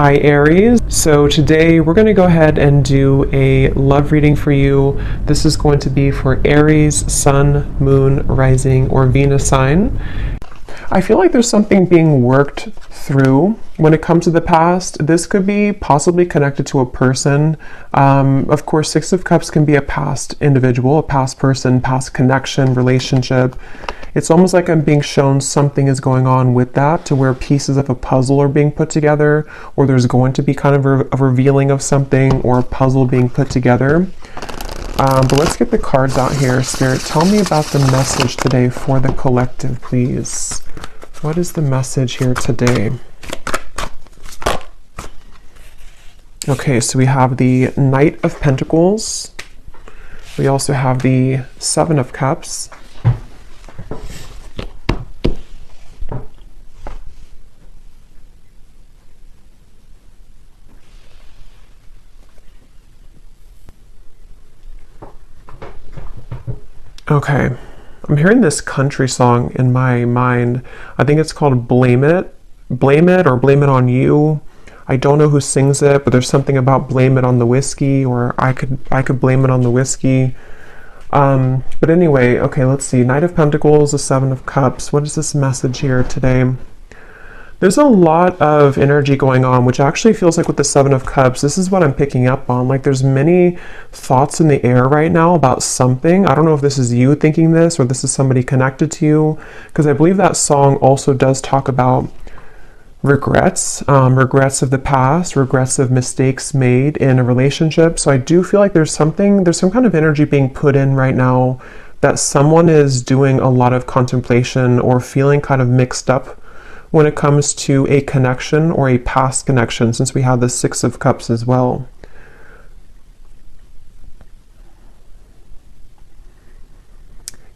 Hi Aries. So today we're going to go ahead and do a love reading for you. This is going to be for Aries, Sun, Moon, Rising, or Venus sign. I feel like there's something being worked through when it comes to the past. This could be possibly connected to a person. Of course, Six of Cups can be a past individual, a past person, past connection, relationship. It's almost like I'm being shown something is going on with that, to where pieces of a puzzle are being put together, or there's going to be kind of a revealing of something, or a puzzle being put together. But let's get the cards out here. Spirit, tell me about the message today for the collective, please. What is the message here today? Okay, so we have the Knight of Pentacles. We also have the Seven of Cups. Okay, I'm hearing this country song in my mind. I think it's called Blame It, or Blame It on You. I don't know who sings it, but there's something about blame it on the whiskey, or I could blame it on the whiskey. But anyway, okay, let's see. Knight of Pentacles, the Seven of Cups. What is this message here today? There's a lot of energy going on, which actually feels like with the Seven of Cups, this is what I'm picking up on. Like there's many thoughts in the air right now about something. I don't know if this is you thinking this, or this is somebody connected to you, because I believe that song also does talk about regrets, regrets of the past, regrets of mistakes made in a relationship. So I do feel like there's some kind of energy being put in right now, that someone is doing a lot of contemplation or feeling kind of mixed up when it comes to a connection or a past connection, since we have the Six of Cups as well.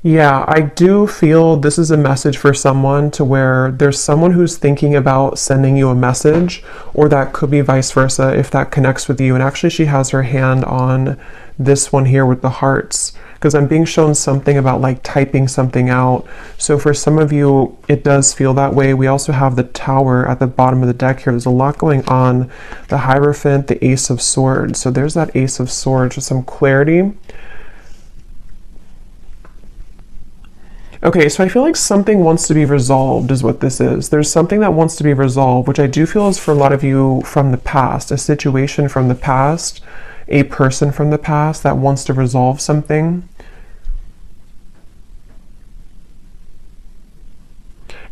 Yeah, I do feel this is a message for someone, to where there's someone who's thinking about sending you a message, or that could be vice versa if that connects with you. And actually she has her hand on this one here with the hearts, because I'm being shown something about like typing something out. So for some of you, it does feel that way. We also have the Tower at the bottom of the deck here. There's a lot going on. The Hierophant, the Ace of Swords. So there's that Ace of Swords with some clarity. Okay, so I feel like something wants to be resolved is what this is. There's something that wants to be resolved, which I do feel is for a lot of you from the past, a situation from the past, a person from the past that wants to resolve something.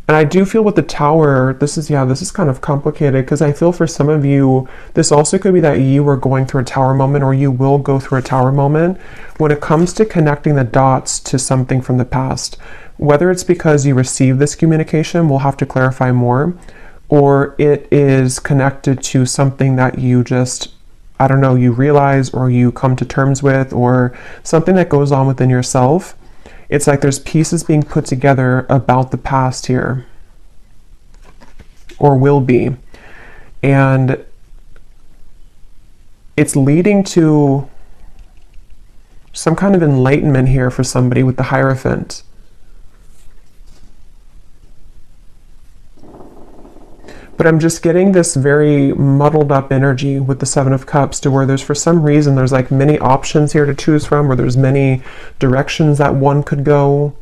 And I do feel with the Tower, this is kind of complicated, because I feel for some of you, this also could be that you are going through a Tower moment, or you will go through a Tower moment when it comes to connecting the dots to something from the past. Whether it's because you received this communication, we'll have to clarify more, or it is connected to something that you just, I don't know, you realize, or you come to terms with, or something that goes on within yourself. It's like there's pieces being put together about the past here, or will be. And it's leading to some kind of enlightenment here for somebody with the Hierophant. But I'm just getting this very muddled up energy with the Seven of Cups, to where there's, for some reason, there's like many options here to choose from, or there's many directions that one could go.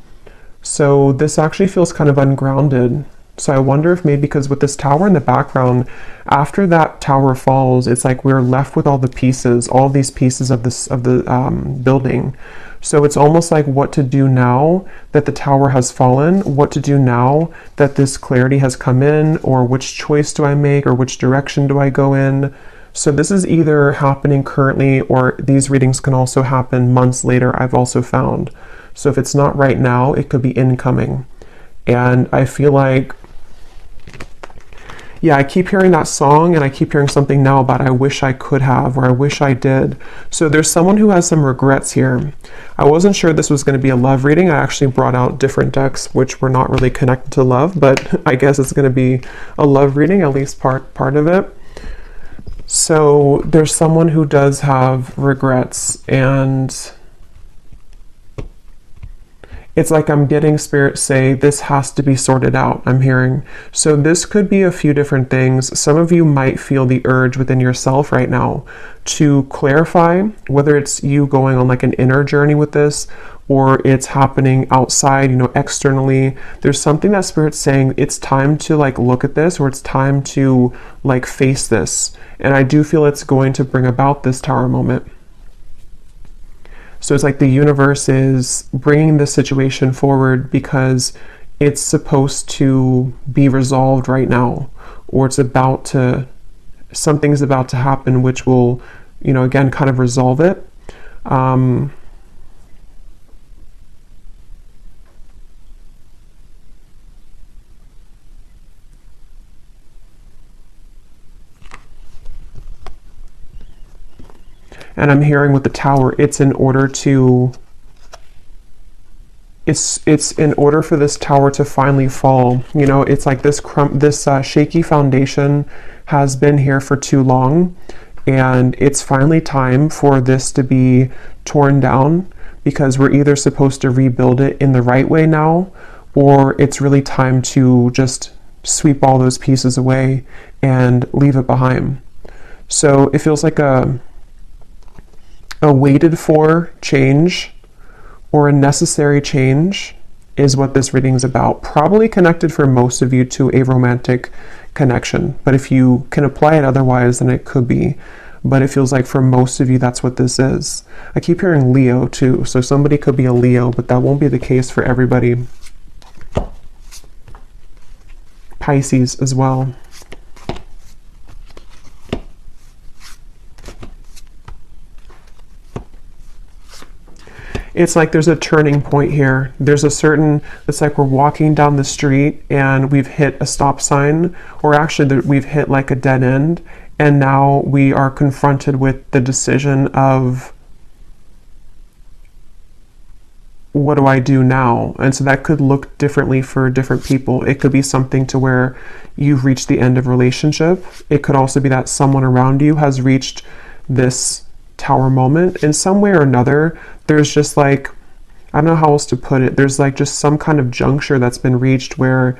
So this actually feels kind of ungrounded. So I wonder if maybe because with this Tower in the background, after that Tower falls, it's like we're left with all the pieces, all these pieces of the building. So it's almost like what to do now that the Tower has fallen, what to do now that this clarity has come in, or which choice do I make, or which direction do I go in. So this is either happening currently, or these readings can also happen months later, I've also found. So if it's not right now, it could be incoming. And I feel like, yeah, I keep hearing that song, and I keep hearing something now about I wish I could have, or I wish I did. So there's someone who has some regrets here. I wasn't sure this was going to be a love reading. I actually brought out different decks which were not really connected to love, but I guess it's going to be a love reading, at least part of it. So there's someone who does have regrets, and It's like I'm getting Spirit say this has to be sorted out, I'm hearing. So this could be a few different things. Some of you might feel the urge within yourself right now to clarify whether it's you going on like an inner journey with this, or it's happening outside, you know, externally. There's something that Spirit's saying it's time to like look at this, or it's time to like face this. And I do feel it's going to bring about this Tower moment. So it's like the universe is bringing this situation forward because it's supposed to be resolved right now, or it's about to, something's about to happen which will, you know, again, kind of resolve it. And I'm hearing with the Tower, it's in order to, it's in order for this Tower to finally fall. You know, it's like this shaky foundation has been here for too long, and it's finally time for this to be torn down, because we're either supposed to rebuild it in the right way now, or it's really time to just sweep all those pieces away and leave it behind. So it feels like a waited for change, or a necessary change, is what this reading is about. Probably connected for most of you to a romantic connection, but if you can apply it otherwise, then it could be. But it feels like for most of you, that's what this is. I keep hearing Leo too, so somebody could be a Leo, but that won't be the case for everybody. Pisces as well. It's like there's a turning point here. There's a certain, it's like we're walking down the street and we've hit a stop sign, or actually we've hit like a dead end, and now we are confronted with the decision of, what do I do now? And so that could look differently for different people. It could be something to where you've reached the end of relationship. It could also be that someone around you has reached this Tower moment in some way or another. There's just like, I don't know how else to put it, there's like just some kind of juncture that's been reached where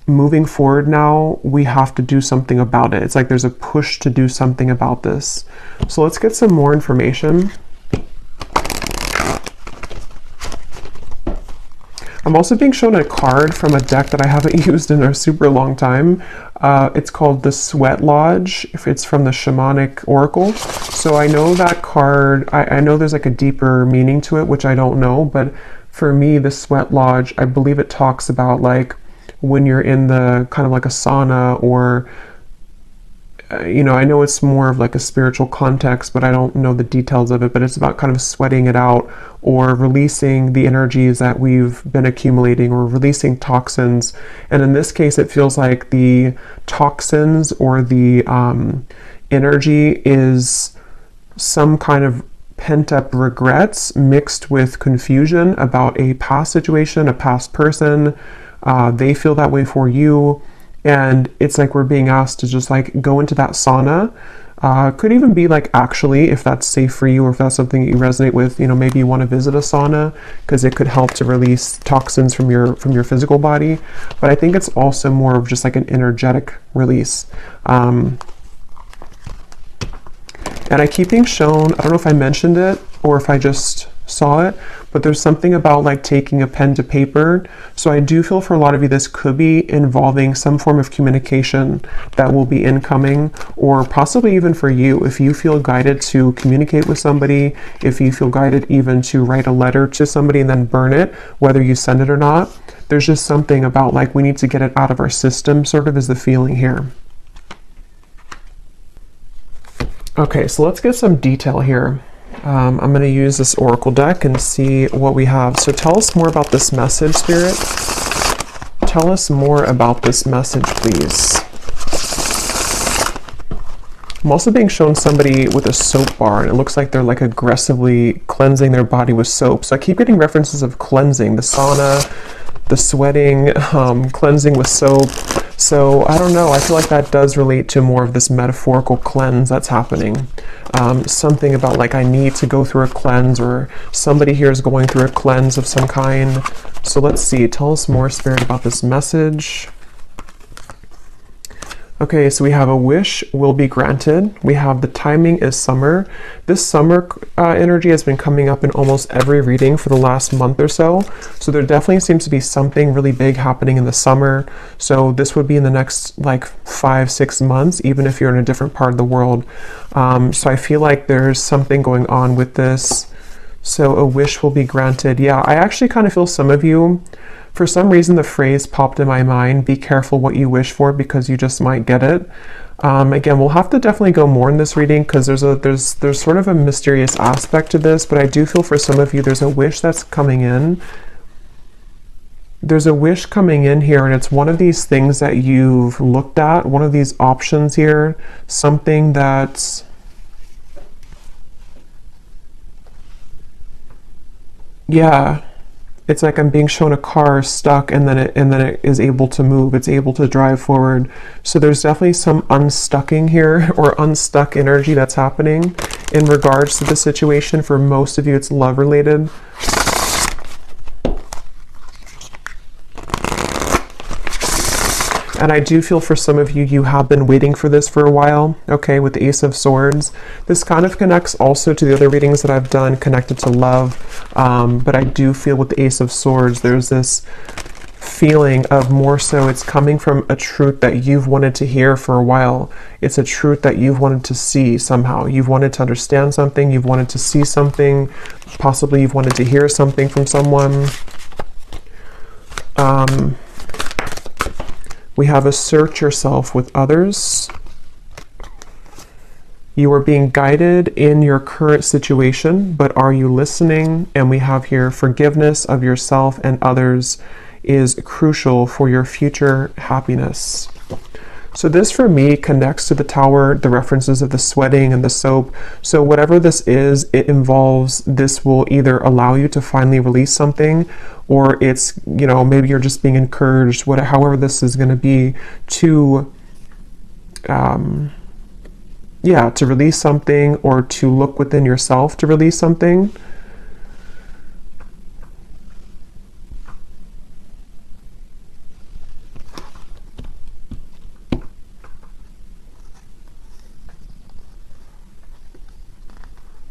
moving forward now we have to do something about it. It's like there's a push to do something about this. So let's get some more information. I'm also being shown a card from a deck that I haven't used in a super long time. It's called the Sweat Lodge. If it's from the Shamanic Oracle. So I know that card, I know there's like a deeper meaning to it, which I don't know, but for me, the Sweat Lodge, I believe it talks about like when you're in the kind of like a sauna, or you know, I know it's more of like a spiritual context, but I don't know the details of it, but it's about kind of sweating it out, or releasing the energies that we've been accumulating, or releasing toxins. And in this case, it feels like the toxins or the energy is some kind of pent-up regrets mixed with confusion about a past situation, a past person. They feel that way for you. And it's like we're being asked to just like go into that sauna. Could even be like, actually, if that's safe for you, or if that's something that you resonate with, you know, maybe you want to visit a sauna because it could help to release toxins from your physical body. But I think it's also more of just like an energetic release. And I keep being shown, I don't know if I mentioned it or if I just saw it, but there's something about like taking a pen to paper. So I do feel for a lot of you this could be involving some form of communication that will be incoming, or possibly even for you, if you feel guided to communicate with somebody, if you feel guided even to write a letter to somebody and then burn it, whether you send it or not. There's just something about like we need to get it out of our system, sort of is the feeling here. Okay, so let's get some detail here. I'm going to use this Oracle deck and see what we have. So tell us more about this message, Spirit. Tell us more about this message, please. I'm also being shown somebody with a soap bar, and it looks like they're like aggressively cleansing their body with soap. So I keep getting references of cleansing, the sauna, the sweating, cleansing with soap. So I don't know, I feel like that does relate to more of this metaphorical cleanse that's happening. Something about like I need to go through a cleanse, or somebody here is going through a cleanse of some kind. So let's see, tell us more, Spirit, about this message. Okay, so we have a wish will be granted. We have the timing is summer. This summer energy has been coming up in almost every reading for the last month or so. So there definitely seems to be something really big happening in the summer. So this would be in the next like 5-6 months, even if you're in a different part of the world. So I feel like there's something going on with this. So a wish will be granted. Yeah, I actually kind of feel some of you, for some reason, the phrase popped in my mind, be careful what you wish for because you just might get it. Again, we'll have to definitely go more in this reading because there's sort of a mysterious aspect to this, but I do feel for some of you there's a wish that's coming in. There's a wish coming in here, and it's one of these things that you've looked at, one of these options here, something that's... Yeah. It's like I'm being shown a car stuck, and then it is able to move. It's able to drive forward. So there's definitely some unstucking here, or unstuck energy that's happening in regards to the situation. For most of you, it's love related. And I do feel for some of you, you have been waiting for this for a while, okay, with the Ace of Swords. This kind of connects also to the other readings that I've done connected to love, but I do feel with the Ace of Swords, there's this feeling of more so it's coming from a truth that you've wanted to hear for a while. It's a truth that you've wanted to see somehow. You've wanted to understand something, you've wanted to see something, possibly you've wanted to hear something from someone. We have assert yourself with others. You are being guided in your current situation, but are you listening? And we have here forgiveness of yourself and others is crucial for your future happiness. So this for me connects to the Tower, the references of the sweating and the soap. So whatever this is, it involves, this will either allow you to finally release something, or it's, you know, maybe you're just being encouraged, however this is going to be, to to release something, or to look within yourself to release something.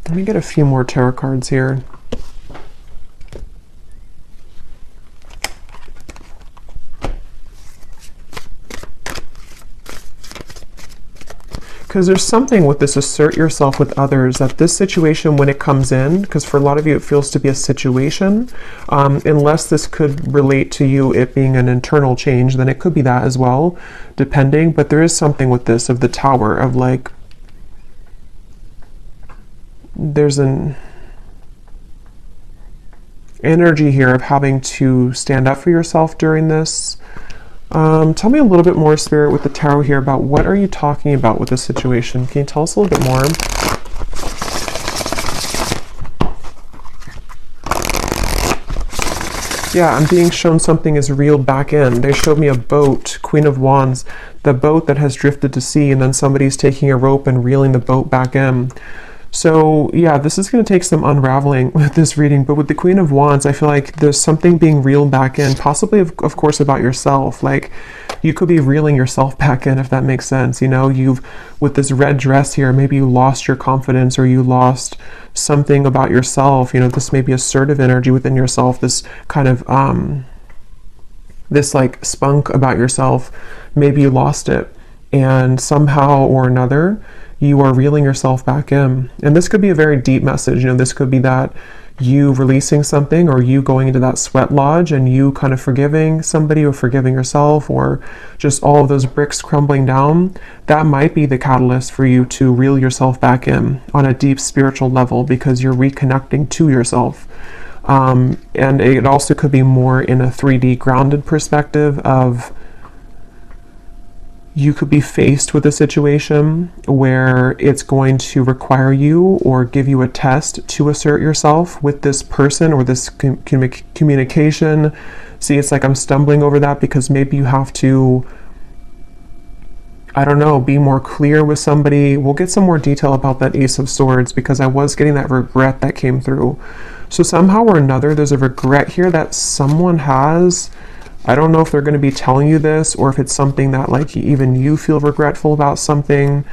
Let me get a few more tarot cards here. Because there's something with this assert yourself with others, that this situation when it comes in, because for a lot of you it feels to be a situation, unless this could relate to you it being an internal change, then it could be that as well, depending. But there is something with this of the Tower of like, there's an energy here of having to stand up for yourself during this. Tell me a little bit more, Spirit, with the Tarot here about what are you talking about with this situation? Can you tell us a little bit more? Yeah, I'm being shown something is reeled back in. They showed me a boat, Queen of Wands, the boat that has drifted to sea, and then somebody's taking a rope and reeling the boat back in. So yeah, this is going to take some unraveling with this reading, but with the Queen of Wands, I feel like there's something being reeled back in, possibly of course about yourself. Like you could be reeling yourself back in, if that makes sense. You know, with this red dress here, maybe you lost your confidence, or you lost something about yourself. You know, this may be assertive energy within yourself, this kind of this like spunk about yourself. Maybe you lost it, and somehow or another you are reeling yourself back in. And this could be a very deep message. You know, this could be that you releasing something, or you going into that sweat lodge and you kind of forgiving somebody, or forgiving yourself, or just all of those bricks crumbling down. That might be the catalyst for you to reel yourself back in on a deep spiritual level, because you're reconnecting to yourself. And it also could be more in a 3D grounded perspective of, you could be faced with a situation where it's going to require you or give you a test to assert yourself with this person or this communication. See, it's like I'm stumbling over that because maybe you have to I don't know, be more clear with somebody. We'll get some more detail about that Ace of Swords because I was getting that regret that came through. So somehow or another, there's a regret here that someone has. I don't know if they're going to be telling you this or if it's something that like even you feel regretful about something.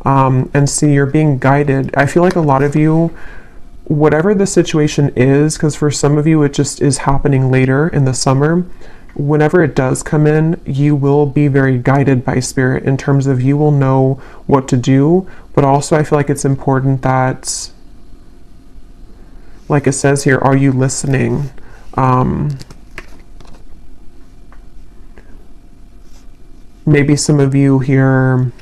And see, you're being guided. I feel like a lot of you, whatever the situation is, because for some of you it just is happening later in the summer, whenever it does come in, you will be very guided by spirit in terms of you will know what to do. But also I feel like it's important that, like it says here, are you listening? Maybe some of you here,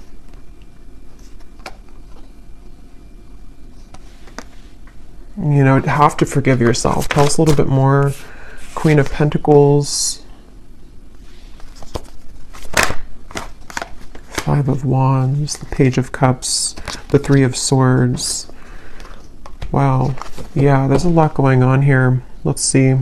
you know, have to forgive yourself. Tell us a little bit more. Queen of Pentacles, Five of Wands, the Page of Cups, the Three of Swords. Wow. Yeah, there's a lot going on here. Let's see.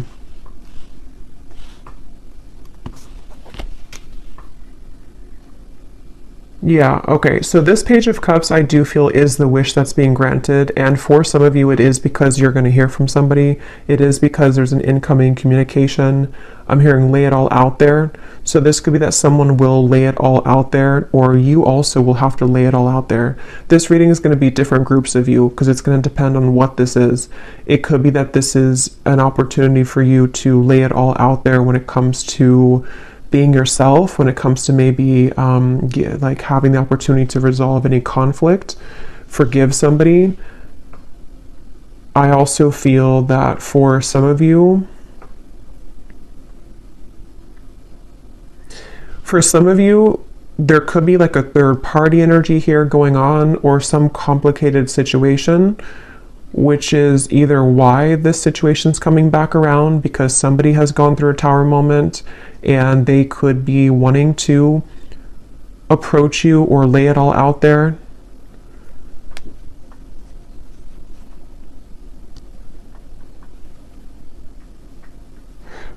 Yeah, okay, so this Page of Cups I do feel is the wish that's being granted, and for some of you it is because you're going to hear from somebody. It is because there's an incoming communication. I'm hearing lay it all out there. So this could be that someone will lay it all out there, or you also will have to lay it all out there. This reading is going to be different groups of you because it's going to depend on what this is. It could be that this is an opportunity for you to lay it all out there when it comes to being yourself, when it comes to maybe like having the opportunity to resolve any conflict, forgive somebody. I also feel that for some of you, there could be like a third party energy here going on, or some complicated situation, which is either why this situation's coming back around, because somebody has gone through a tower moment and they could be wanting to approach you or lay it all out there.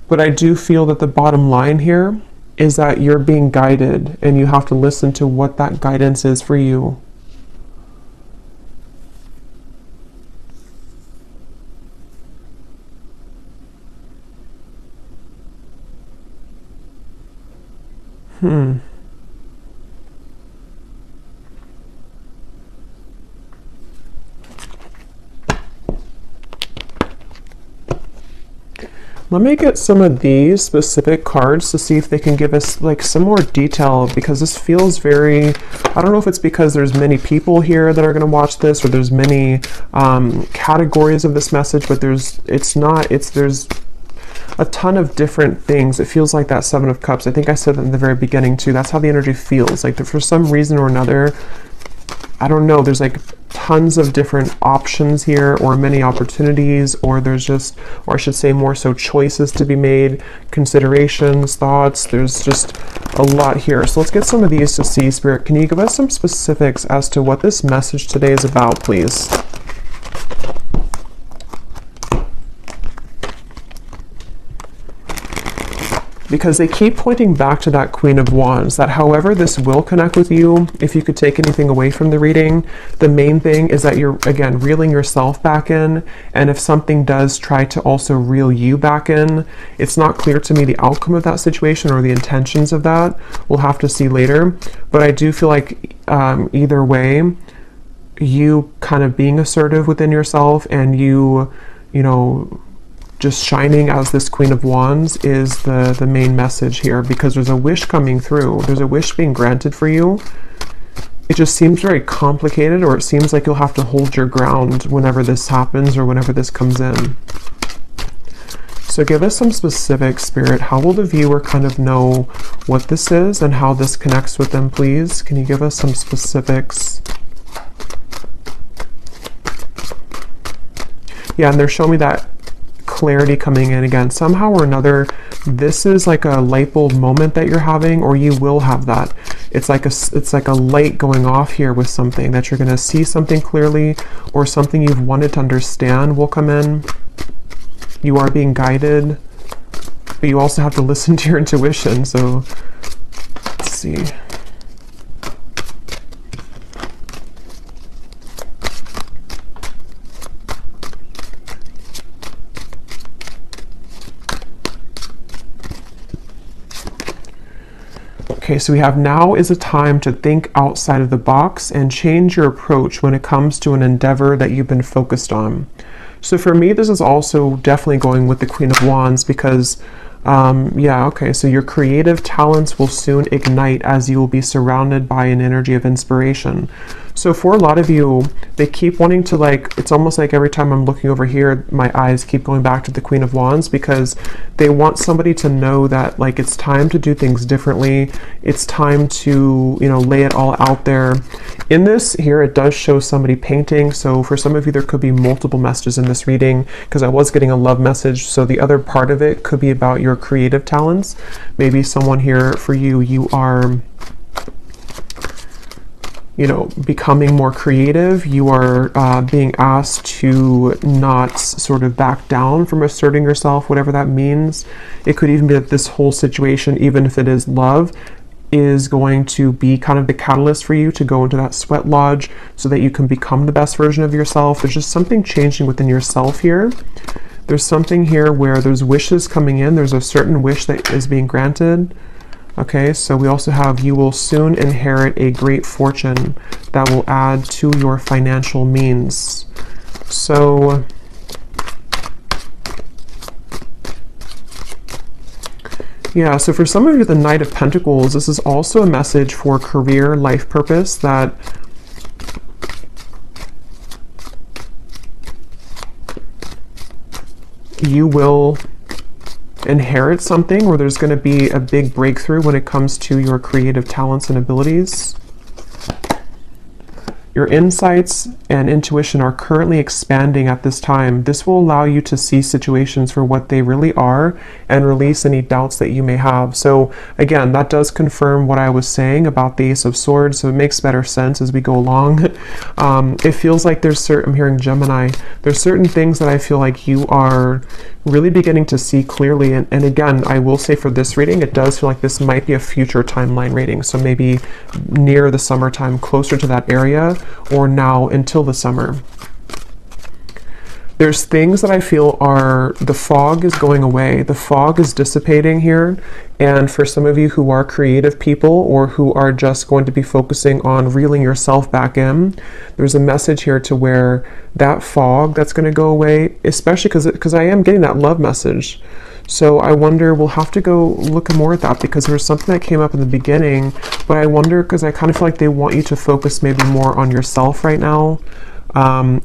But I do feel that the bottom line here is that you're being guided and you have to listen to what that guidance is for you. Let me get some of these specific cards to see if they can give us like some more detail, because this feels very, I don't know if it's because there's many people here that are going to watch this, or there's many categories of this message, but there's a ton of different things. It feels like that Seven of Cups. I think I said that in the very beginning too. That's how the energy feels. Like for some reason or another, I don't know, there's like tons of different options here, or many opportunities, or there's just, or I should say more so choices to be made, considerations, thoughts. There's just a lot here. So let's get some of these to see. Spirit, can you give us some specifics as to what this message today is about, please? Because they keep pointing back to that Queen of Wands, that however this will connect with you, if you could take anything away from the reading, the main thing is that you're, again, reeling yourself back in, and if something does try to also reel you back in, it's not clear to me the outcome of that situation or the intentions of that. We'll have to see later, but I do feel like either way, you kind of being assertive within yourself and you know, just shining as this Queen of Wands is the main message here, because there's a wish coming through. There's a wish being granted for you. It just seems very complicated, or it seems like you'll have to hold your ground whenever this happens or whenever this comes in. So give us some specific, Spirit. How will the viewer kind of know what this is and how this connects with them, please? Can you give us some specifics? Yeah, and they're showing me that clarity coming in again. Somehow or another, this is like a light bulb moment that you're having, or you will have that. It's like a light going off here with something, that you're going to see something clearly, or something you've wanted to understand will come in. You are being guided, but you also have to listen to your intuition. So let's see. Okay, so we have now is a time to think outside of the box and change your approach when it comes to an endeavor that you've been focused on. So for me, this is also definitely going with the Queen of Wands because yeah, okay, so your creative talents will soon ignite as you will be surrounded by an energy of inspiration. So for a lot of you, they keep wanting to, like, it's almost like every time I'm looking over here, my eyes keep going back to the Queen of Wands because they want somebody to know that, like, it's time to do things differently. It's time to, you know, lay it all out there. In this here, it does show somebody painting. So for some of you, there could be multiple messages in this reading because I was getting a love message. So the other part of it could be about your creative talents. Maybe someone here for you, you are, you know, becoming more creative. You are being asked to not sort of back down from asserting yourself, whatever that means. It could even be that this whole situation, even if it is love, is going to be kind of the catalyst for you to go into that sweat lodge so that you can become the best version of yourself. There's just something changing within yourself here. There's something here where there's wishes coming in. There's a certain wish that is being granted. Okay, so we also have you will soon inherit a great fortune that will add to your financial means. So yeah, so for some of you, the Knight of Pentacles, this is also a message for career, life purpose, that you will inherit something, or there's going to be a big breakthrough when it comes to your creative talents and abilities. Your insights and intuition are currently expanding at this time. This will allow you to see situations for what they really are and release any doubts that you may have. So again, that does confirm what I was saying about the Ace of Swords, so it makes better sense as we go along. It feels like there's certain, I'm hearing Gemini, there's certain things that I feel like you are really beginning to see clearly. And again, I will say for this reading, it does feel like this might be a future timeline reading. So maybe near the summertime, closer to that area, or now until the summer. There's things that I feel are, the fog is going away. The fog is dissipating here. And for some of you who are creative people or who are just going to be focusing on reeling yourself back in, there's a message here to where that fog that's going to go away, especially because I am getting that love message. So I wonder, we'll have to go look more at that because there's something that came up in the beginning, but I wonder, because I kind of feel like they want you to focus maybe more on yourself right now.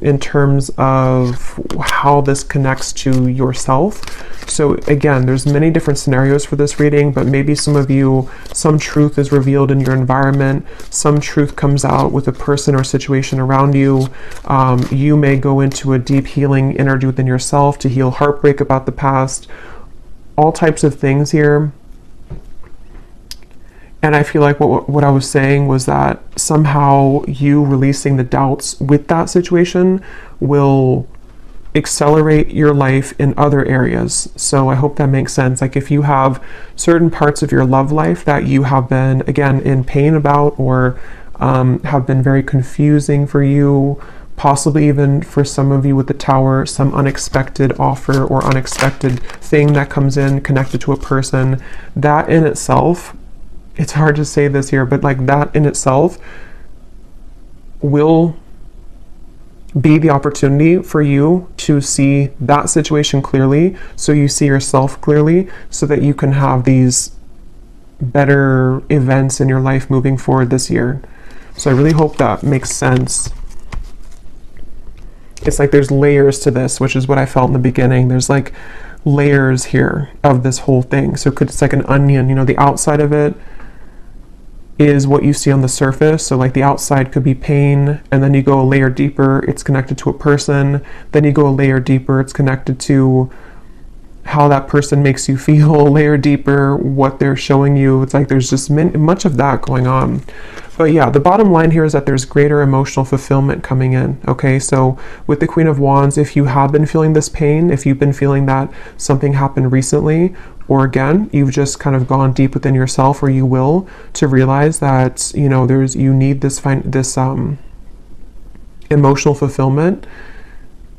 In terms of how this connects to yourself. So again, there's many different scenarios for this reading, but maybe some of you, some truth is revealed in your environment, some truth comes out with a person or situation around you. You may go into a deep healing energy within yourself to heal heartbreak about the past, all types of things here. And I feel like what I was saying was that somehow you releasing the doubts with that situation will accelerate your life in other areas. So I hope that makes sense. Like if you have certain parts of your love life that you have been, again, in pain about, or have been very confusing for you, possibly even for some of you with the Tower, some unexpected offer or unexpected thing that comes in connected to a person, that in itself, it's hard to say this here, but like that in itself will be the opportunity for you to see that situation clearly, so you see yourself clearly, so that you can have these better events in your life moving forward this year. So I really hope that makes sense. It's like there's layers to this, which is what I felt in the beginning. There's like layers here of this whole thing. So it's like an onion, you know, the outside of it is what you see on the surface. So like the outside could be pain, and then you go a layer deeper, it's connected to a person. Then you go a layer deeper, it's connected to how that person makes you feel. A layer deeper, what they're showing you. It's like there's just much of that going on. But yeah, the bottom line here is that there's greater emotional fulfillment coming in. Okay, so with the Queen of Wands, if you have been feeling this pain, if you've been feeling that something happened recently, or again, you've just kind of gone deep within yourself, or you will, to realize that, you know, you need this emotional fulfillment,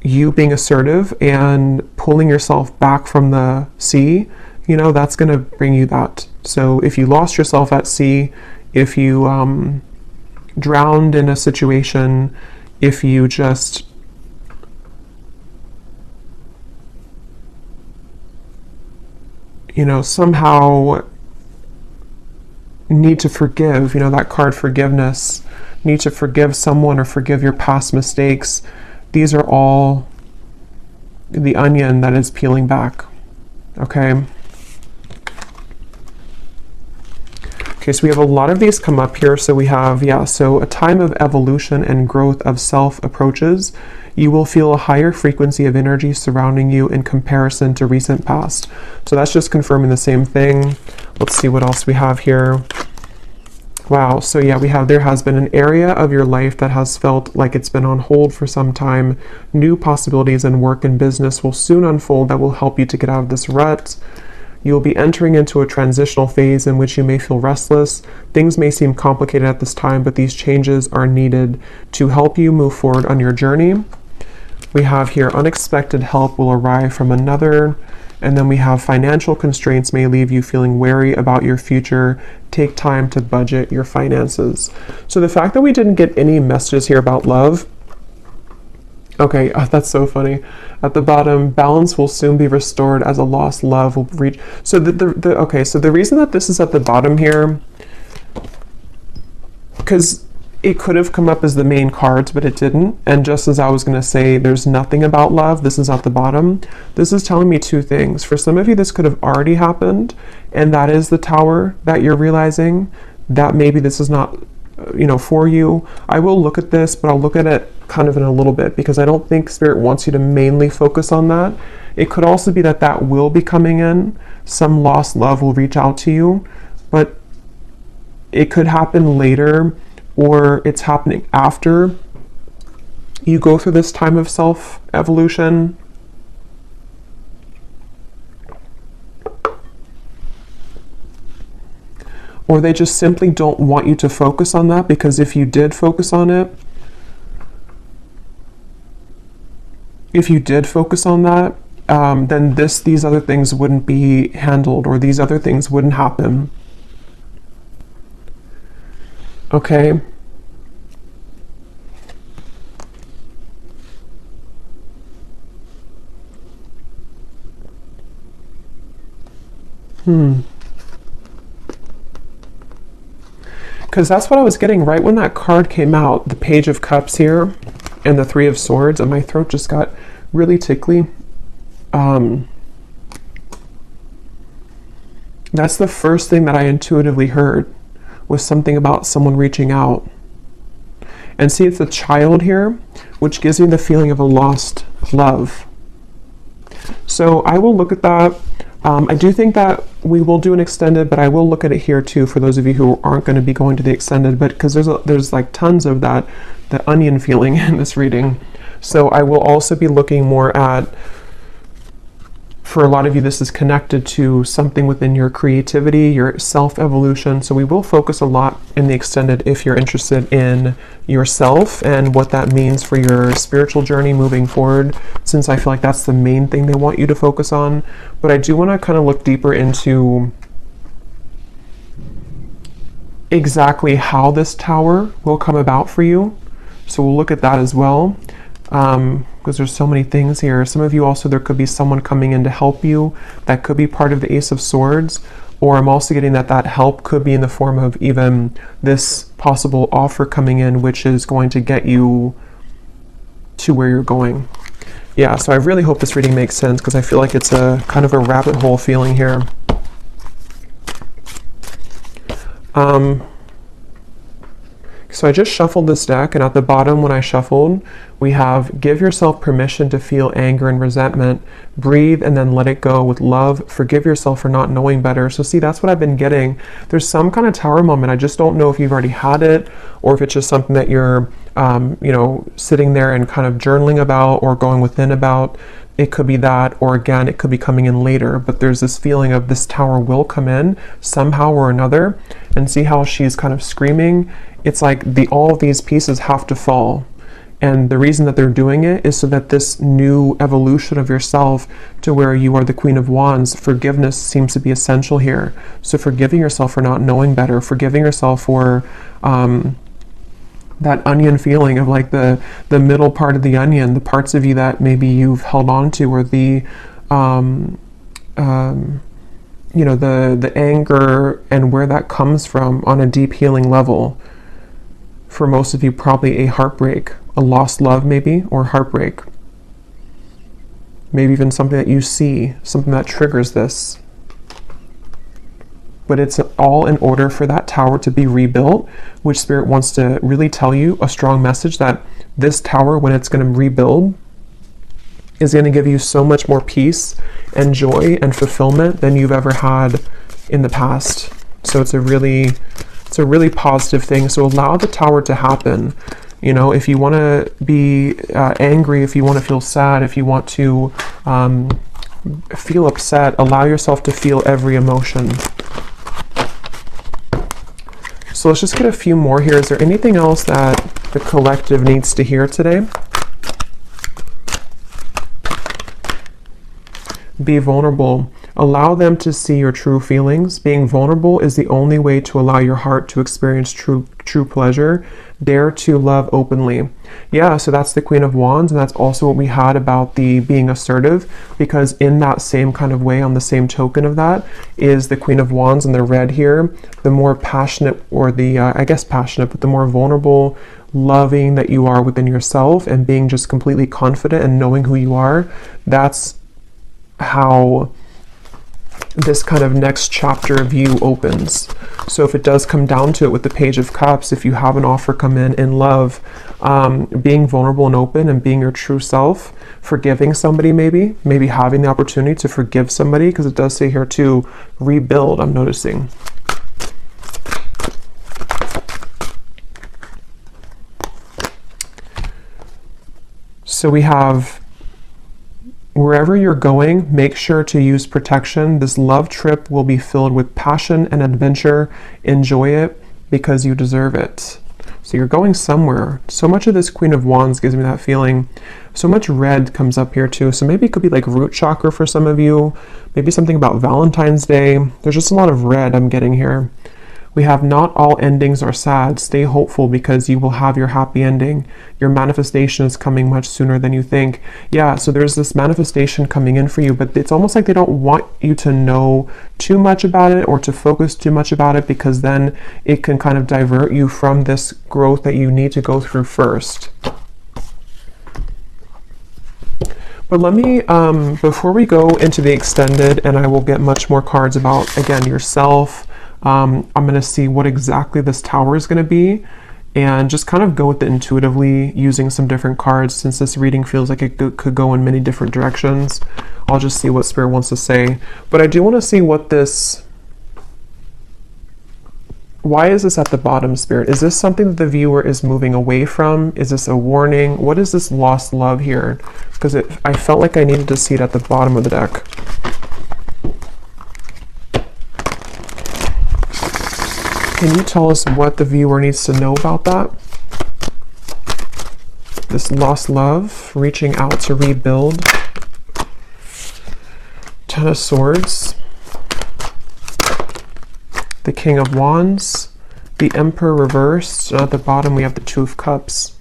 you being assertive and pulling yourself back from the sea, you know, that's going to bring you that. So if you lost yourself at sea, if you drowned in a situation, if you just somehow need to forgive, that card forgiveness, need to forgive someone or forgive your past mistakes. These are all the onion that is peeling back. Okay. Okay, so we have a lot of these come up here. So we have, so a time of evolution and growth of self approaches. You will feel a higher frequency of energy surrounding you in comparison to recent past. So that's just confirming the same thing. Let's see what else we have here. Wow, so we have, there has been an area of your life that has felt like it's been on hold for some time. New possibilities in work and business will soon unfold that will help you to get out of this rut. You'll be entering into a transitional phase in which you may feel restless. Things may seem complicated at this time, but these changes are needed to help you move forward on your journey. We have here unexpected help will arrive from another. And then we have financial constraints may leave you feeling wary about your future. Take time to budget your finances. So the fact that we didn't get any messages here about love. Okay, that's so funny. At the bottom, balance will soon be restored as a lost love will reach. So so the reason that this is at the bottom here, because it could have come up as the main cards, but it didn't. And just as I was going to say, there's nothing about love. This is at the bottom. This is telling me two things. For some of you, this could have already happened. And that is the Tower that you're realizing that maybe this is not, for you. I will look at this, but I'll look at it kind of in a little bit because I don't think Spirit wants you to mainly focus on that. It could also be that that will be coming in. Some lost love will reach out to you, but it could happen later, or it's happening after you go through this time of self-evolution. Or they just simply don't want you to focus on that, because if you did focus on it, then these other things wouldn't be handled, or these other things wouldn't happen. Okay. Because that's what I was getting right when that card came out, the Page of Cups here and the Three of Swords, and my throat just got really tickly. That's the first thing that I intuitively heard, was something about someone reaching out. And see, it's a child here, which gives me the feeling of a lost love. So I will look at that. I do think that we will do an extended, but I will look at it here too for those of you who aren't going to be going to the extended, but because there's like tons of that, the onion feeling in this reading. So I will also be looking more at, for a lot of you, this is connected to something within your creativity, your self-evolution. So we will focus a lot in the extended if you're interested in yourself and what that means for your spiritual journey moving forward, since I feel like that's the main thing they want you to focus on. But I do want to kind of look deeper into exactly how this Tower will come about for you. So we'll look at that as well. Because there's so many things here. Some of you also, there could be someone coming in to help you. That could be part of the Ace of Swords. Or I'm also getting that help could be in the form of even this possible offer coming in, which is going to get you to where you're going. Yeah, so I really hope this reading makes sense, because I feel like it's a kind of a rabbit hole feeling here. So I just shuffled this deck, and at the bottom when I shuffled, we have give yourself permission to feel anger and resentment, breathe and then let it go with love, forgive yourself for not knowing better. So see, that's what I've been getting. There's some kind of Tower moment. I just don't know if you've already had it, or if it's just something that you're, sitting there and kind of journaling about or going within about. It could be that, or again, it could be coming in later, but there's this feeling of this Tower will come in somehow or another. And see how she's kind of screaming? It's like all of these pieces have to fall. And the reason that they're doing it is so that this new evolution of yourself to where you are the Queen of Wands, forgiveness seems to be essential here. So forgiving yourself for not knowing better, forgiving yourself for that onion feeling of like the middle part of the onion, the parts of you that maybe you've held on to, or the you know, the anger and where that comes from on a deep healing level. For most of you, probably a heartbreak, a lost love maybe, or heartbreak. Maybe even something that you see, something that triggers this. But it's all in order for that tower to be rebuilt, which Spirit wants to really tell you a strong message that this tower, when it's going to rebuild, is going to give you so much more peace and joy and fulfillment than you've ever had in the past. So it's a really positive thing. So allow the tower to happen. You know, if you want to be angry, if you want to feel sad, if you want to feel upset, allow yourself to feel every emotion. So let's just get a few more here. Is there anything else that the collective needs to hear today? Be vulnerable. Allow them to see your true feelings. Being vulnerable is the only way to allow your heart to experience true pleasure. Dare to love openly. Yeah, so that's the Queen of Wands, and that's also what we had about the being assertive, because in that same kind of way, on the same token of that, is the Queen of Wands in the red here. The more passionate, or the, I guess passionate, but the more vulnerable, loving that you are within yourself, and being just completely confident and knowing who you are, that's how this kind of next chapter of you opens. So if it does come down to it with the Page of Cups, if you have an offer come in love, being vulnerable and open and being your true self, forgiving somebody, maybe having the opportunity to forgive somebody, because it does say here to rebuild, I'm noticing. So we have, wherever you're going, make sure to use protection. This love trip will be filled with passion and adventure. Enjoy it because you deserve it. So you're going somewhere. So much of this Queen of Wands gives me that feeling. So much red comes up here too. So maybe it could be like root chakra for some of you. Maybe something about Valentine's Day. There's just a lot of red I'm getting here. We have not all endings are sad. Stay hopeful because you will have your happy ending. Your manifestation is coming much sooner than you think. Yeah, so there's this manifestation coming in for you, but it's almost like they don't want you to know too much about it or to focus too much about it, because then it can kind of divert you from this growth that you need to go through first. But let me, before we go into the extended, and I will get much more cards about, again, yourself, I'm going to see what exactly this tower is going to be, and just kind of go with it intuitively using some different cards, since this reading feels like it could go in many different directions. I'll just see what Spirit wants to say. But I do want to see what this... Why is this at the bottom, Spirit? Is this something that the viewer is moving away from? Is this a warning? What is this lost love here? Because I felt like I needed to see it at the bottom of the deck. Can you tell us what the viewer needs to know about that? This lost love, reaching out to rebuild. Ten of Swords. The King of Wands. The Emperor reversed. And at the bottom we have the Two of Cups.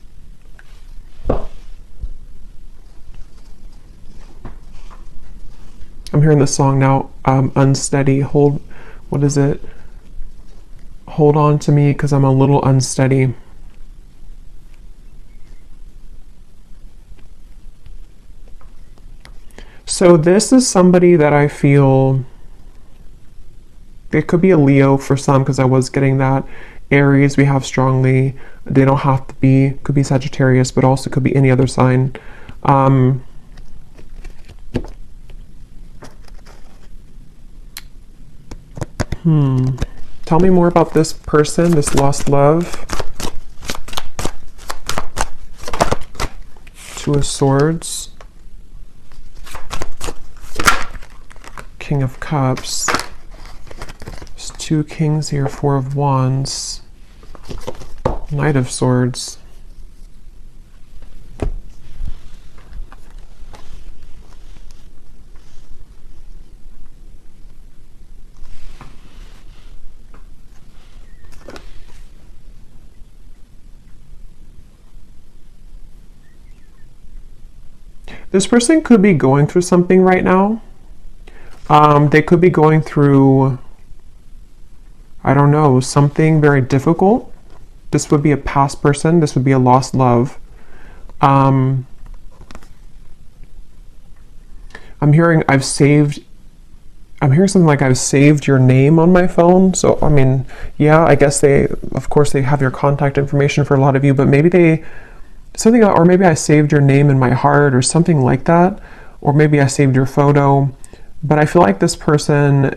I'm hearing the song now, Unsteady. What is it? Hold on to me because I'm a little unsteady. So this is somebody that I feel, it could be a Leo for some, because I was getting that. Aries we have strongly. They don't have to be, could be Sagittarius, but also could be any other sign. Tell me more about this person, this lost love. Two of Swords. King of Cups. There's two kings here, Four of Wands. Knight of Swords. This person could be going through something right now. They could be going through, I don't know, something very difficult. This would be a past person. This would be a lost love. I'm hearing something like I've saved your name on my phone. So, I mean, yeah, I guess of course they have your contact information for a lot of you, but maybe or maybe I saved your name in my heart or something like that. Or maybe I saved your photo. But I feel like this person,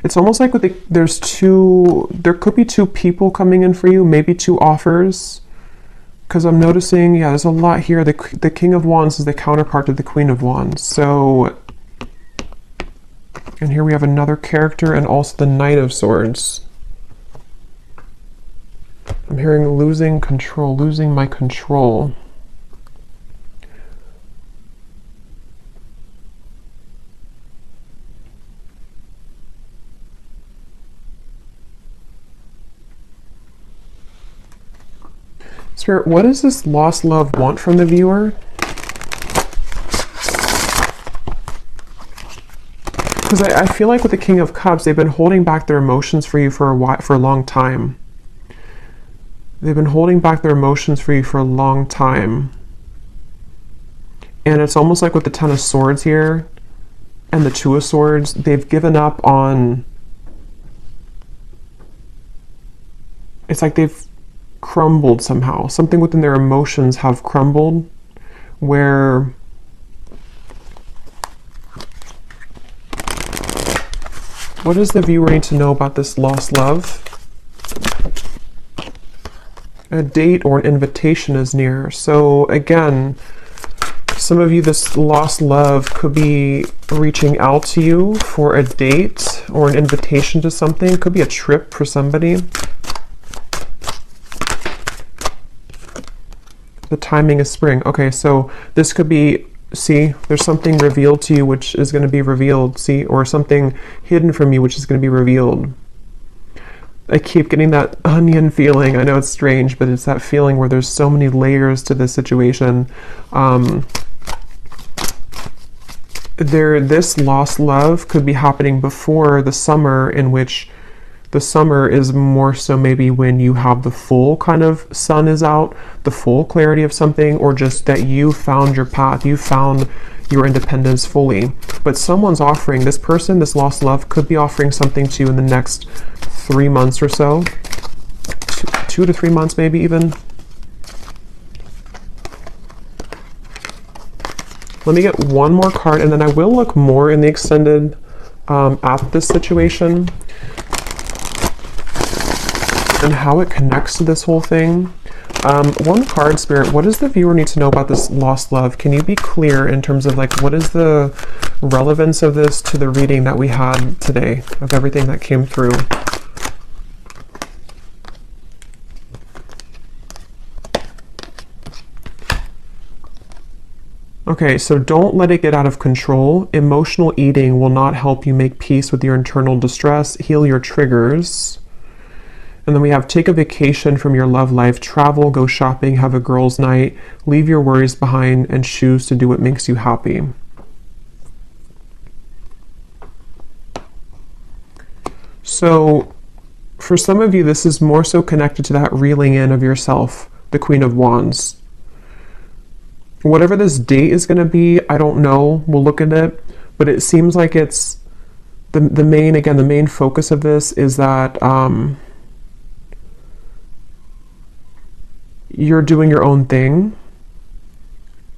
it's almost like there could be two people coming in for you, maybe two offers. Because I'm noticing, yeah, there's a lot here. The King of Wands is the counterpart to the Queen of Wands. So, and here we have another character and also the Knight of Swords. I'm hearing losing control, losing my control. Spirit, what does this lost love want from the viewer? Because I feel like with the King of Cups, they've been holding back their emotions for you for a long time. They've been holding back their emotions for you for a long time. And it's almost like with the Ten of Swords here and the Two of Swords, they've given up on... It's like they've crumbled somehow. Something within their emotions have crumbled where what does the viewer need to know about this lost love? A date or an invitation is near. So again, some of you, this lost love could be reaching out to you for a date or an invitation to something. It could be a trip for somebody. The timing is spring. Okay, so this could be, see, there's something revealed to you which is going to be revealed, see, or something hidden from you which is going to be revealed. I keep getting that onion feeling. I know it's strange, but it's that feeling where there's so many layers to this situation. This lost love could be happening before the summer, in which the summer is more so maybe when you have the full kind of sun is out, the full clarity of something, or just that you found your path, you found your independence fully. But someone's offering, this person, this lost love, could be offering something to you in the next 3 months or so. 2 to 3 months maybe even. Let me get one more card and then I will look more in the extended at this situation and how it connects to this whole thing. One card, Spirit, what does the viewer need to know about this lost love? Can you be clear in terms of like, what is the relevance of this to the reading that we had today, of everything that came through? Okay, so don't let it get out of control. Emotional eating will not help you make peace with your internal distress, heal your triggers. And then we have take a vacation from your love life, travel, go shopping, have a girls' night, leave your worries behind, and choose to do what makes you happy. So for some of you, this is more so connected to that reeling in of yourself, the Queen of Wands. Whatever this date is going to be, I don't know. We'll look at it. But it seems like it's the main focus of this is that you're doing your own thing,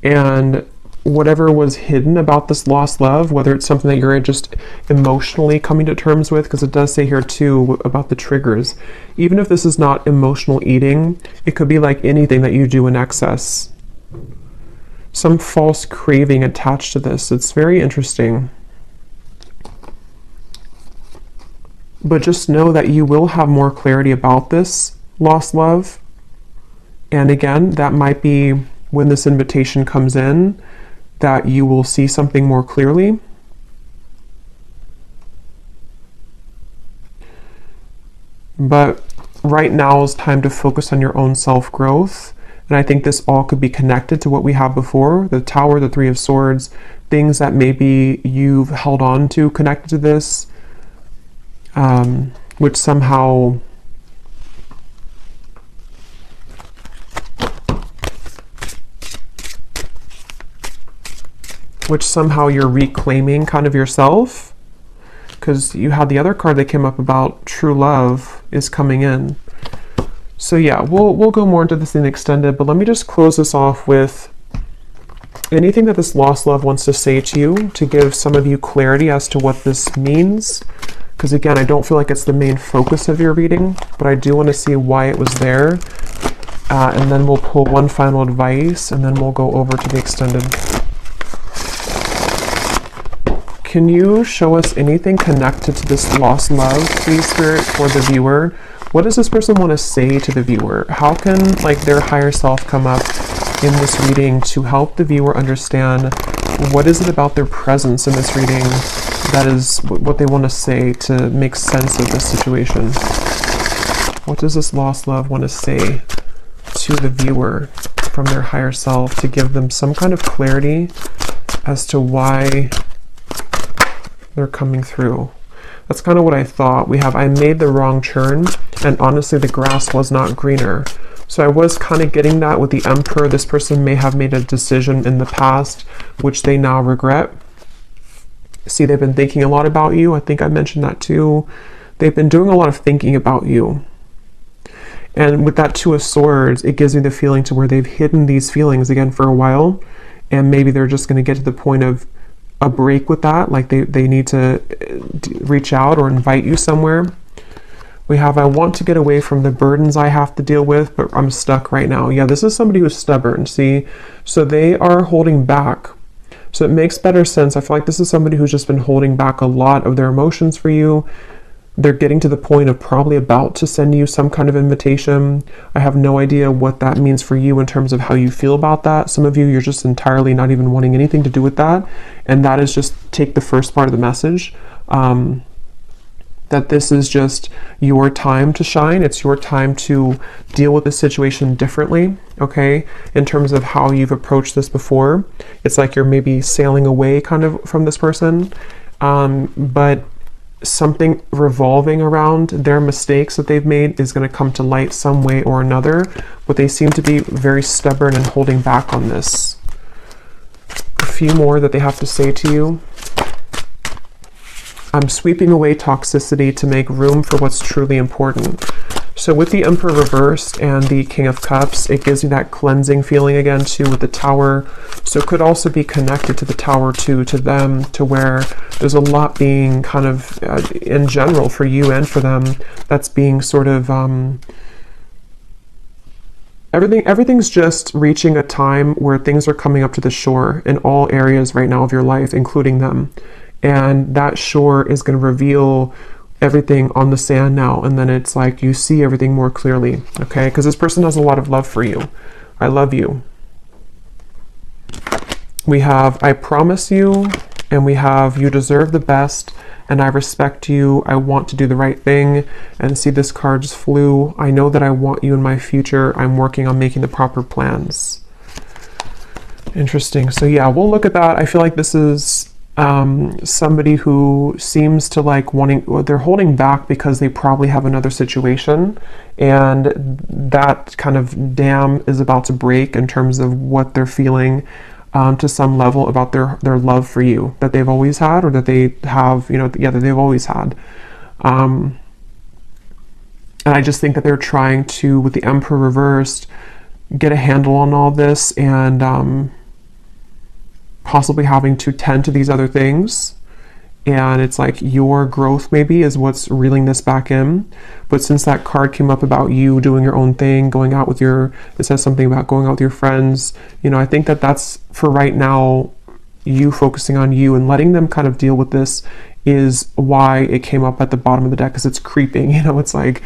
and whatever was hidden about this lost love, whether it's something that you're just emotionally coming to terms with, because it does say here too about the triggers, even if this is not emotional eating, it could be like anything that you do in excess, some false craving attached to this. It's very interesting. But just know that you will have more clarity about this lost love. And again, that might be when this invitation comes in, that you will see something more clearly. But right now is time to focus on your own self-growth And I think this all could be connected to what we have before, the Tower, the Three of Swords, things that maybe you've held on to connected to this, which somehow you're reclaiming kind of yourself, because you had the other card that came up about true love is coming in. So yeah, we'll go more into this in extended, but let me just close this off with anything that this lost love wants to say to you, to give some of you clarity as to what this means. Because again, I don't feel like it's the main focus of your reading, but I do want to see why it was there. And then we'll pull one final advice, and then we'll go over to the extended. Can you show us anything connected to this lost love, please, Spirit, for the viewer? What does this person want to say to the viewer? How can like their higher self come up in this reading to help the viewer understand what is it about their presence in this reading that is what they want to say to make sense of this situation? What does this lost love want to say to the viewer from their higher self to give them some kind of clarity as to why they're coming through? That's kind of what I thought. We have, I made the wrong turn, and honestly the grass was not greener. So I was kind of getting that with the Emperor. This person may have made a decision in the past which they now regret. See, they've been thinking a lot about you. I think I mentioned that too. They've been doing a lot of thinking about you. And with that Two of Swords, it gives me the feeling to where they've hidden these feelings again for a while, and maybe they're just going to get to the point of a break with that, like they need to reach out or invite you somewhere. We have, I want to get away from the burdens I have to deal with, but I'm stuck right now. Yeah, this is somebody who's stubborn, see? So they are holding back. So it makes better sense. I feel like this is somebody who's just been holding back a lot of their emotions for you. They're getting to the point of probably about to send you some kind of invitation. I have no idea what that means for you in terms of how you feel about that. Some of you, you're just entirely not even wanting anything to do with that. And that is just take the first part of the message. That this is just your time to shine. It's your time to deal with the situation differently, okay? In terms of how you've approached this before. It's like you're maybe sailing away kind of from this person, but something revolving around their mistakes that they've made is going to come to light some way or another, but they seem to be very stubborn and holding back on this. A few more that they have to say to you. I'm sweeping away toxicity to make room for what's truly important. So with the Emperor reversed and the King of Cups, it gives me that cleansing feeling again too with the Tower. So it could also be connected to the Tower too, to them, to where there's a lot being kind of in general for you and for them that's being sort of everything's just reaching a time where things are coming up to the shore in all areas right now of your life, including them. And that shore is going to reveal everything on the sand now, and then it's like you see everything more clearly, okay? Because this person has a lot of love for you. I love you. We have I promise you, and we have you deserve the best, and I respect you. I want to do the right thing. And see, this card just flew. I know that I want you in my future. I'm working on making the proper plans. Interesting. So yeah, we'll look at that. I feel like this is somebody who seems to like they're holding back because they probably have another situation, and that kind of dam is about to break in terms of what they're feeling to some level about their love for you that they've always had, or that they have, that they've always had. And I just think that they're trying to, with the Emperor reversed, get a handle on all this, and possibly having to tend to these other things. And it's like your growth maybe is what's reeling this back in. But since that card came up about you doing your own thing, going out with it says something about going out with your friends, I think that that's for right now, you focusing on you and letting them kind of deal with this is why it came up at the bottom of the deck, because it's creeping, it's like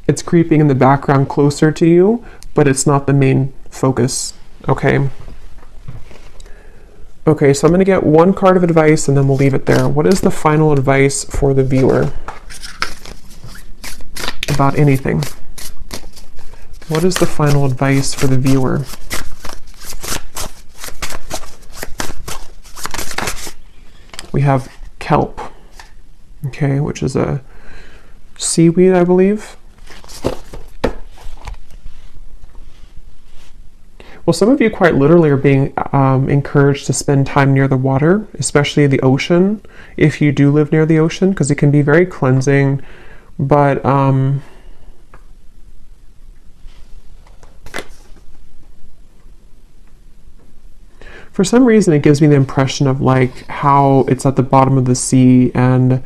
it's creeping in the background closer to you, but it's not the main focus. Okay, so I'm going to get one card of advice and then we'll leave it there. What is the final advice for the viewer about anything? What is the final advice for the viewer? We have kelp, okay, which is a seaweed, I believe. Well, some of you quite literally are being encouraged to spend time near the water, especially the ocean, if you do live near the ocean, because it can be very cleansing. But for some reason, it gives me the impression of like how it's at the bottom of the sea, and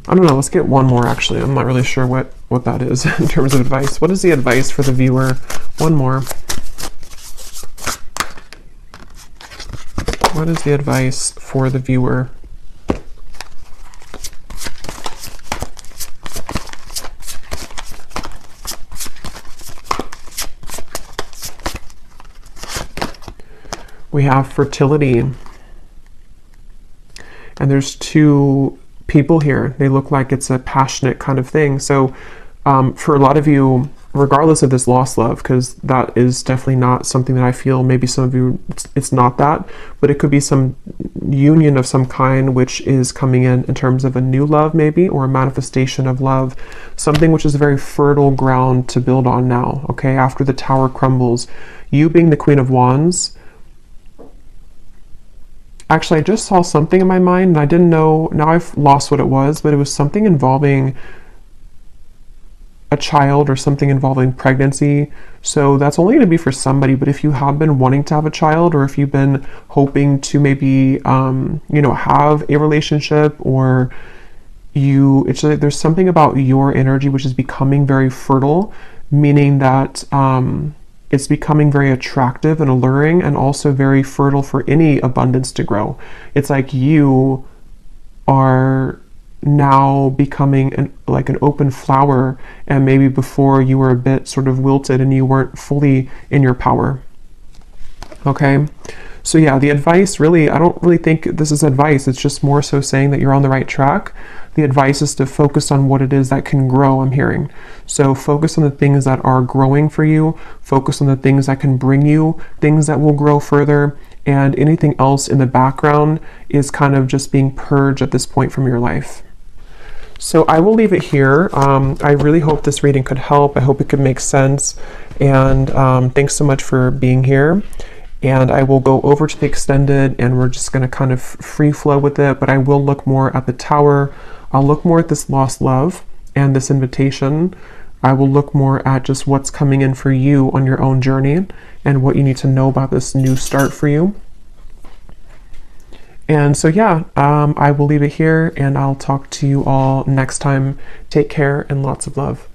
I don't know, let's get one more actually. I'm not really sure what that is in terms of advice. What is the advice for the viewer? One more. What is the advice for the viewer? We have fertility. And there's two people here. They look like it's a passionate kind of thing. So for a lot of you, regardless of this lost love, because that is definitely not something that I feel, maybe some of you, it's not that, but it could be some union of some kind which is coming in terms of a new love maybe, or a manifestation of love, something which is a very fertile ground to build on now, okay, after the tower crumbles. You being the Queen of Wands, actually, I just saw something in my mind and I didn't know, now I've lost what it was, but it was something involving a child or something involving pregnancy. So that's only going to be for somebody, but if you have been wanting to have a child, or if you've been hoping to maybe, have a relationship, or it's like there's something about your energy which is becoming very fertile, meaning that, it's becoming very attractive and alluring, and also very fertile for any abundance to grow. It's like you are now becoming an open flower, and maybe before you were a bit sort of wilted and you weren't fully in your power. Okay, so yeah, the advice really, I don't really think this is advice, it's just more so saying that you're on the right track. The advice is to focus on what it is that can grow, I'm hearing. So focus on the things that are growing for you, focus on the things that can bring you things that will grow further, and anything else in the background is kind of just being purged at this point from your life. So I will leave it here. I really hope this reading could help. I hope it could make sense. And thanks so much for being here. And I will go over to the extended, and we're just going to kind of free flow with it. But I will look more at the tower. I'll look more at this lost love and this invitation. I will look more at just what's coming in for you on your own journey, and what you need to know about this new start for you. And so, yeah, I will leave it here, and I'll talk to you all next time. Take care and lots of love.